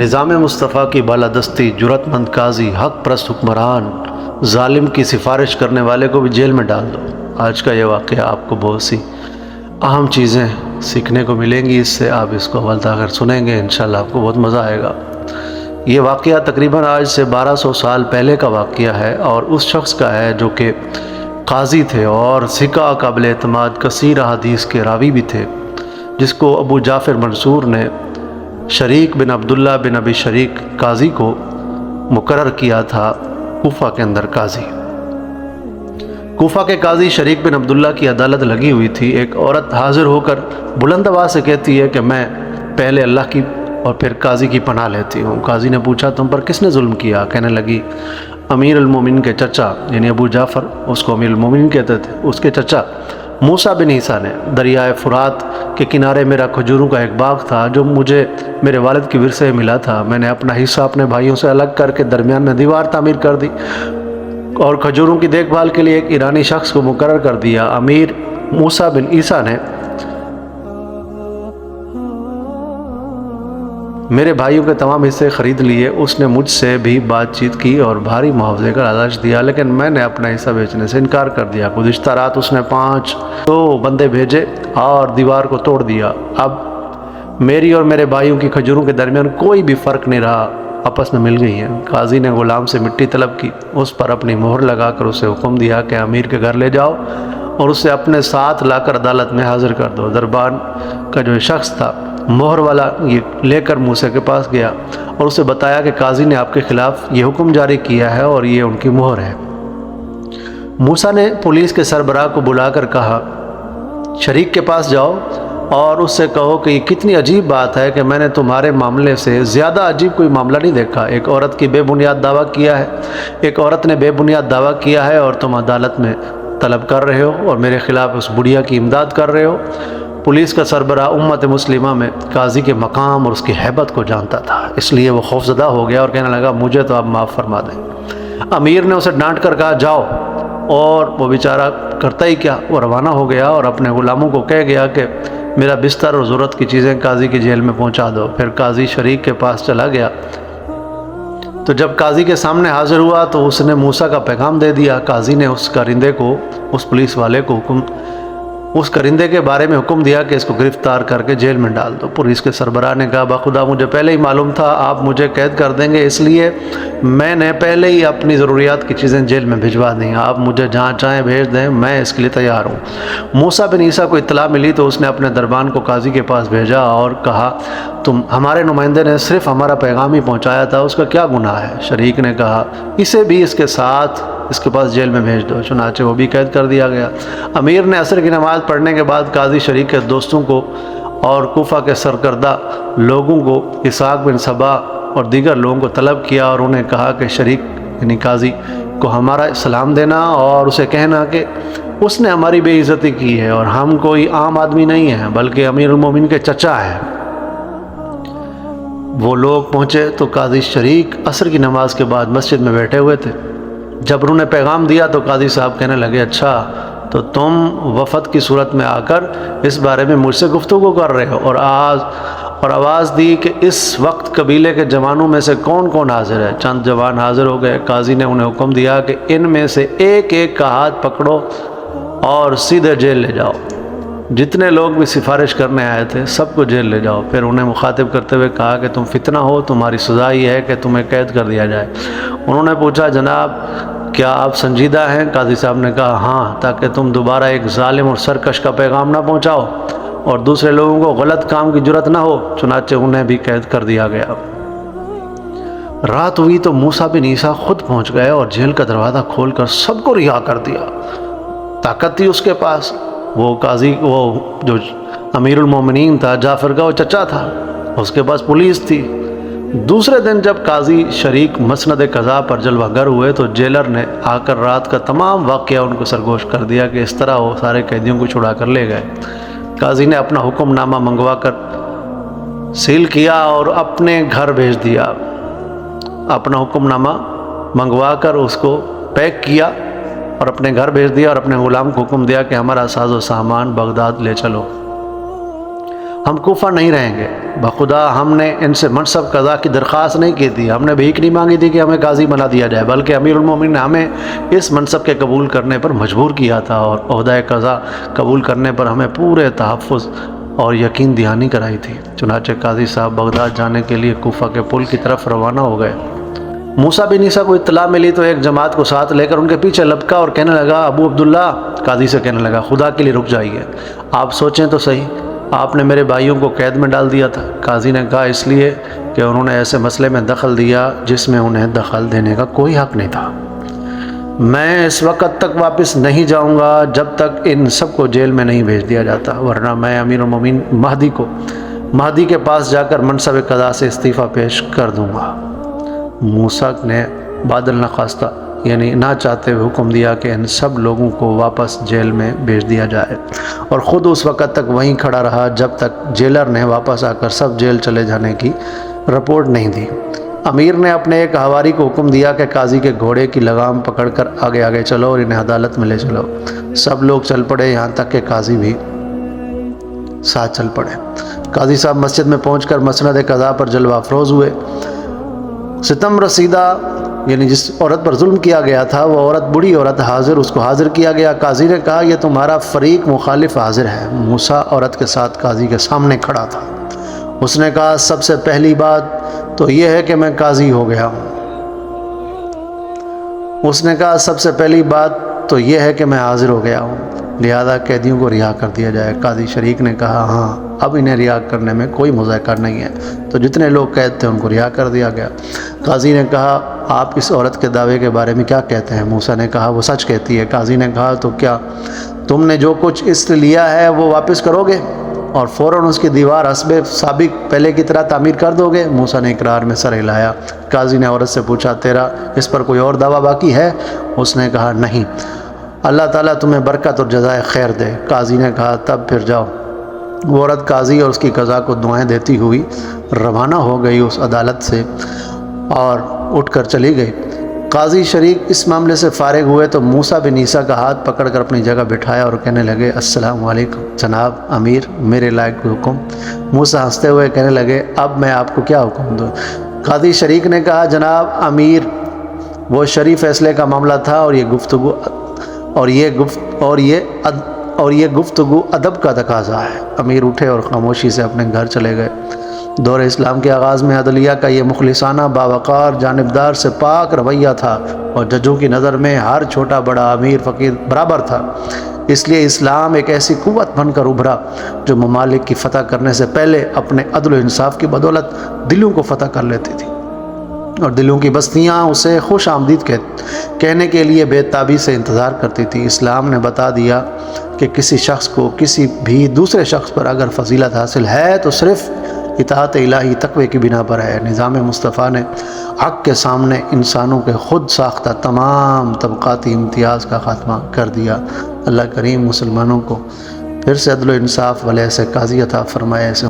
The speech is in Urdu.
نظام مصطفیٰ کی بالادستی، جرأت مند قاضی، حق پرست حکمران، ظالم کی سفارش کرنے والے کو بھی جیل میں ڈال دو۔ آج کا یہ واقعہ آپ کو بہت سی اہم چیزیں سیکھنے کو ملیں گی اس سے۔ آپ اس کو اول تاخیر سنیں گے، انشاءاللہ آپ کو بہت مزہ آئے گا۔ یہ واقعہ تقریباً آج سے 1200 سال پہلے کا واقعہ ہے اور اس شخص کا ہے جو کہ قاضی تھے اور ثقہ قابل اعتماد کثیر احادیث کے راوی بھی تھے، جس کو ابو جعفر منصور نے شریک بن عبداللہ بن ابی شریک قاضی کو مقرر کیا تھا کوفہ کے اندر قاضی۔ کوفہ کے قاضی شریک بن عبداللہ کی عدالت لگی ہوئی تھی۔ ایک عورت حاضر ہو کر بلند آواز سے کہتی ہے کہ میں پہلے اللہ کی اور پھر قاضی کی پناہ لیتی ہوں۔ قاضی نے پوچھا تم پر کس نے ظلم کیا؟ کہنے لگی امیر المومنین کے چچا، یعنی ابو جعفر، اس کو امیر المومنین کہتے تھے، اس کے چچا موسیٰ بن عیسیٰ نے۔ دریائے فرات کے کنارے میرا کھجوروں کا ایک باغ تھا جو مجھے میرے والد کی ورثے میں ملا تھا۔ میں نے اپنا حصہ اپنے بھائیوں سے الگ کر کے درمیان میں دیوار تعمیر کر دی اور کھجوروں کی دیکھ بھال کے لیے ایک ایرانی شخص کو مقرر کر دیا۔ امیر موسیٰ بن عیسیٰ نے میرے بھائیوں کے تمام حصے خرید لیے۔ اس نے مجھ سے بھی بات چیت کی اور بھاری معاوضے کا لالچ دیا، لیکن میں نے اپنا حصہ بیچنے سے انکار کر دیا۔ گزشتہ رات اس نے 5 بندے بھیجے اور دیوار کو توڑ دیا۔ اب میری اور میرے بھائیوں کی کھجوروں کے درمیان کوئی بھی فرق نہیں رہا، آپس میں مل گئی ہیں۔ قاضی نے غلام سے مٹی طلب کی، اس پر اپنی مہر لگا کر اسے حکم دیا کہ امیر کے گھر لے جاؤ اور اسے اپنے ساتھ لا کر عدالت میں حاضر کر دو۔ دربان کا جو شخص تھا مہر والا، یہ لے کر موسیٰ کے پاس گیا اور اسے بتایا کہ قاضی نے آپ کے خلاف یہ حکم جاری کیا ہے اور یہ ان کی مہر ہے۔ موسیٰ نے پولیس کے سربراہ کو بلا کر کہا شریک کے پاس جاؤ اور اس سے کہو کہ یہ کتنی عجیب بات ہے کہ میں نے تمہارے معاملے سے زیادہ عجیب کوئی معاملہ نہیں دیکھا۔ ایک عورت کی بے بنیاد دعویٰ کیا ہے، ایک عورت نے بے بنیاد دعویٰ کیا ہے اور تم عدالت میں طلب کر رہے ہو اور میرے خلاف اس بڑھیا کی امداد کر رہے ہو۔ پولیس کا سربراہ امت مسلمہ میں قاضی کے مقام اور اس کی ہیبت کو جانتا تھا، اس لیے وہ خوفزدہ ہو گیا اور کہنے لگا مجھے تو آپ معاف فرما دیں۔ امیر نے اسے ڈانٹ کر کہا جاؤ، اور وہ بیچارہ کرتا ہی کیا، وہ روانہ ہو گیا اور اپنے غلاموں کو کہہ گیا کہ میرا بستر اور ضرورت کی چیزیں قاضی کی جیل میں پہنچا دو۔ پھر قاضی شریک کے پاس چلا گیا تو جب قاضی کے سامنے حاضر ہوا تو اس نے موسیٰ کا پیغام دے دیا۔ قاضی نے اس کرندے کو، اس پولیس والے کو اس کرندے کے بارے میں حکم دیا کہ اس کو گرفتار کر کے جیل میں ڈال دو۔ پولیس کے سربراہ نے کہا بخدا مجھے پہلے ہی معلوم تھا آپ مجھے قید کر دیں گے، اس لیے میں نے پہلے ہی اپنی ضروریات کی چیزیں جیل میں بھجوا دیں۔ آپ مجھے جہاں چاہیں بھیج دیں، میں اس کے لیے تیار ہوں۔ موسیٰ بن عیسیٰ کو اطلاع ملی تو اس نے اپنے دربان کو قاضی کے پاس بھیجا اور کہا تم ہمارے نمائندے نے صرف ہمارا پیغام ہی پہنچایا تھا، اس کا کیا گناہ ہے؟ شریک نے کہا اسے بھی اس کے ساتھ اس کے پاس جیل میں بھیج دو۔ چنانچہ وہ بھی قید کر دیا گیا۔ امیر نے عصر کی نماز پڑھنے کے بعد قاضی شریک کے دوستوں کو اور کوفہ کے سرکردہ لوگوں کو، اسحاق بن سبا اور دیگر لوگوں کو طلب کیا اور انہیں کہا کہ شریک یعنی قاضی کو ہمارا سلام دینا اور اسے کہنا کہ اس نے ہماری بے عزتی کی ہے اور ہم کوئی عام آدمی نہیں ہیں بلکہ امیر المومنین کے چچا ہیں۔ وہ لوگ پہنچے تو قاضی شریک عصر کی نماز کے بعد مسجد میں بیٹھے ہوئے تھے۔ جب انہوں نے پیغام دیا تو قاضی صاحب کہنے لگے اچھا تو تم وفد کی صورت میں آ کر اس بارے میں مجھ سے گفتگو کر رہے ہو، اور آواز دی کہ اس وقت قبیلے کے جوانوں میں سے کون کون حاضر ہے؟ چند جوان حاضر ہو گئے۔ قاضی نے انہیں حکم دیا کہ ان میں سے ایک ایک کا ہاتھ پکڑو اور سیدھے جیل لے جاؤ۔ جتنے لوگ بھی سفارش کرنے آئے تھے سب کو جیل لے جاؤ۔ پھر انہیں مخاطب کرتے ہوئے کہا کہ تم فتنہ ہو، تمہاری سزا یہ ہے کہ تمہیں قید کر دیا جائے۔ انہوں نے پوچھا جناب کیا آپ سنجیدہ ہیں؟ قاضی صاحب نے کہا ہاں، تاکہ تم دوبارہ ایک ظالم اور سرکش کا پیغام نہ پہنچاؤ اور دوسرے لوگوں کو غلط کام کی جرأت نہ ہو۔ چنانچہ انہیں بھی قید کر دیا گیا۔ رات ہوئی تو موسیٰ بن عیسیٰ خود پہنچ گئے اور جیل کا دروازہ کھول کر سب کو رہا کر دیا۔ طاقت تھی اس کے پاس۔ وہ قاضی وہ جو امیر المومنین تھا جعفر کا وہ چچا تھا، اس کے پاس پولیس تھی۔ دوسرے دن جب قاضی شریک مسند قضا پر جلوہ گر ہوئے تو جیلر نے آ کر رات کا تمام واقعہ ان کو سرگوش کر دیا کہ اس طرح وہ سارے قیدیوں کو چھڑا کر لے گئے۔ قاضی نے اپنا حکم نامہ منگوا کر سیل کیا اور اپنے گھر بھیج دیا۔ اپنا حکم نامہ منگوا کر اس کو پیک کیا اور اپنے گھر بھیج دیا اور اپنے غلام کو حکم دیا کہ ہمارا ساز و سامان بغداد لے چلو۔ ہم کوفہ نہیں رہیں گے، بخدا ہم نے ان سے منصب قضا کی درخواست نہیں کی تھی، ہم نے بھیک نہیں مانگی تھی کہ ہمیں قاضی بنا دیا جائے، بلکہ امیر المومنین نے ہمیں اس منصب کے قبول کرنے پر مجبور کیا تھا، اور عہدہ قضا قبول کرنے پر ہمیں پورے تحفظ اور یقین دہانی کرائی تھی۔ چنانچہ قاضی صاحب بغداد جانے کے لیے کوفہ کے پل کی طرف روانہ ہو گئے۔ موسیٰ بن عیسیٰ کو اطلاع ملی تو ایک جماعت کو ساتھ لے کر ان کے پیچھے لپکا اور کہنے لگا، ابو عبداللہ، قاضی سے کہنے لگا، خدا کے لیے رک جائیے، آپ سوچیں تو صحیح، آپ نے میرے بھائیوں کو قید میں ڈال دیا تھا۔ قاضی نے کہا، اس لیے کہ انہوں نے ایسے مسئلے میں دخل دیا جس میں انہیں دخل دینے کا کوئی حق نہیں تھا۔ میں اس وقت تک واپس نہیں جاؤں گا جب تک ان سب کو جیل میں نہیں بھیج دیا جاتا، ورنہ میں امیر المومنین مہدی کے پاس جا کر منصب قضا سے استعفیٰ پیش کر دوں گا۔ موسیٰ نے بعد النخواستہ یعنی نہ چاہتے ہوئے حکم دیا کہ ان سب لوگوں کو واپس جیل میں بھیج دیا جائے، اور خود اس وقت تک وہیں کھڑا رہا جب تک جیلر نے واپس آ کر سب جیل چلے جانے کی رپورٹ نہیں دی۔ امیر نے اپنے ایک حواری کو حکم دیا کہ قاضی کے گھوڑے کی لگام پکڑ کر آگے آگے چلو اور انہیں عدالت میں لے چلو۔ سب لوگ چل پڑے، یہاں تک کہ قاضی بھی ساتھ چل پڑے۔ قاضی صاحب مسجد میں پہنچ کر مسند قضا پر جلوہ افروز ہوئے۔ ستم رسیدہ یعنی جس عورت پر ظلم کیا گیا تھا وہ عورت، بوڑھی عورت اس کو حاضر کیا گیا۔ قاضی نے کہا، یہ تمہارا فریق مخالف حاضر ہے۔ موسیٰ عورت کے ساتھ قاضی کے سامنے کھڑا تھا۔ اس نے کہا، سب سے پہلی بات تو یہ ہے کہ میں قاضی ہو گیا ہوں۔ اس نے کہا، سب سے پہلی بات تو یہ ہے کہ میں حاضر ہو گیا ہوں، لہذا قیدیوں کو رہا کر دیا جائے۔ قاضی شریک نے کہا، ہاں، اب انہیں رہا کرنے میں کوئی مذاکرہ نہیں ہے، تو جتنے لوگ قید تھے ان کو رہا کر دیا گیا۔ قاضی نے کہا، آپ اس عورت کے دعوے کے بارے میں کیا کہتے ہیں؟ موسیٰ نے کہا، وہ سچ کہتی ہے۔ قاضی نے کہا، تو کیا تم نے جو کچھ اس سے لیا ہے وہ واپس کرو گے اور فوراً اس کی دیوار حسب سابق پہلے کی طرح تعمیر کر دو گے؟ موسیٰ نے اقرار میں سر ہلایا۔ قاضی نے عورت سے پوچھا، تیرا اس پر کوئی اور دعویٰ باقی ہے؟ اس نے کہا، نہیں۔ اللہ تعالیٰ تمہیں برکت اور جزائے خیر دے۔ قاضی نے کہا، تب پھر جاؤ۔ وہ عورت قاضی اور اس کی قضا کو دعائیں دیتی ہوئی روانہ ہو گئی اس عدالت سے اور اٹھ کر چلی گئی۔ قاضی شریک اس معاملے سے فارغ ہوئے تو موسیٰ بن عیسیٰ کا ہاتھ پکڑ کر اپنی جگہ بٹھایا اور کہنے لگے، السلام علیکم جناب امیر، میرے لائق کوئی حکم؟ موسیٰ ہنستے ہوئے کہنے لگے، اب میں آپ کو کیا حکم دوں؟ قاضی شریک نے کہا، جناب امیر، وہ شریف فیصلے کا معاملہ تھا اور یہ گفتگو ادب کا تقاضا ہے۔ امیر اٹھے اور خاموشی سے اپنے گھر چلے گئے۔ دور اسلام کے آغاز میں عدلیہ کا یہ مخلصانہ، باوقار، جانبدار سے پاک رویہ تھا، اور ججوں کی نظر میں ہر چھوٹا بڑا، امیر فقیر برابر تھا۔ اس لیے اسلام ایک ایسی قوت بن کر ابھرا جو ممالک کی فتح کرنے سے پہلے اپنے عدل و انصاف کی بدولت دلوں کو فتح کر لیتی تھی، اور دلوں کی بستیاں اسے خوش آمدید کہنے کے لیے بے تابی سے انتظار کرتی تھی۔ اسلام نے بتا دیا کہ کسی شخص کو کسی بھی دوسرے شخص پر اگر فضیلت حاصل ہے تو صرف اطاعت الہی تقوی کی بنا پر ہے۔ نظام مصطفیٰ نے حق کے سامنے انسانوں کے خود ساختہ تمام طبقاتی امتیاز کا خاتمہ کر دیا۔ اللہ کریم مسلمانوں کو پھر سے عدل و انصاف والے ایسے قاضی عطا فرمائے، ایسے